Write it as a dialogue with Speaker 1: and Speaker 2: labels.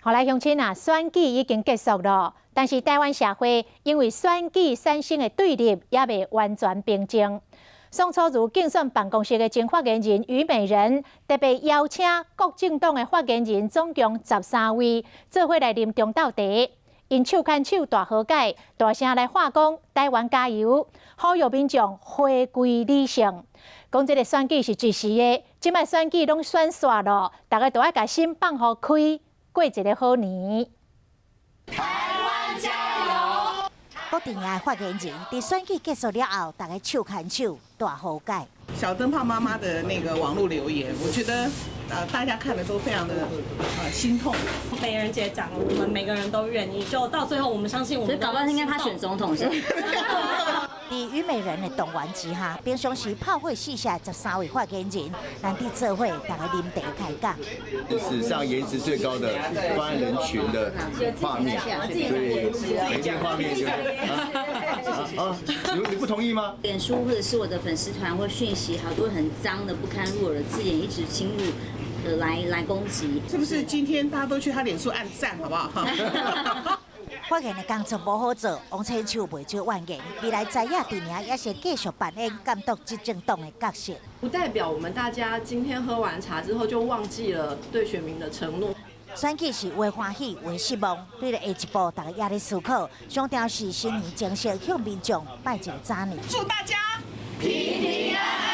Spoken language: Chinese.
Speaker 1: 后来乡亲啊，选举已经结束了，但是台湾社会因为选举产生的对立也未完全平静。宋楚瑜竞选办公室的前发言人虞美人特别邀请各政党的发言人总共13位，做伙来临中斗茶，因手牵手大和解，大声来喊讲台湾加油，呼吁民众回归理性。讲这个选举是即时的，即摆选举拢选煞了，大家都要把心放互开。过一个好年，
Speaker 2: 台湾加油！
Speaker 3: 各地的发言人在选举结束了后，大家手牵手大和解。
Speaker 4: 小灯泡妈妈的那个网络留言，我觉得大家看的都非常的心痛。
Speaker 5: 美人姐讲了，我们每个人都愿意，就到最后我们相信我们。
Speaker 2: 所以搞半天应该他选总统是。
Speaker 3: 在虞美人的动员之下，平常时炮火四下13位发言人，咱伫做伙大家啉茶开讲。
Speaker 6: 史上颜值最高的发言人群的画面，所以每一件画面就你不同意吗？
Speaker 2: 脸书或者是我的粉丝团或讯息，好多很脏的、不堪入耳的字眼，一直侵入来攻击。
Speaker 4: 是不是今天大家都去他脸书按赞，好不好？
Speaker 3: 发言的工作无好做，王千秋袂少怨言。未来在野阵营也是继续扮演监督执政党的角色。
Speaker 5: 不代表我们大家今天喝完茶之后就忘记了对选民的承诺。
Speaker 3: 选举是为欢喜为失望，对了下一步大家也在思考。上条是新年正式向民众拜一个早年。
Speaker 4: 祝大家平平安安。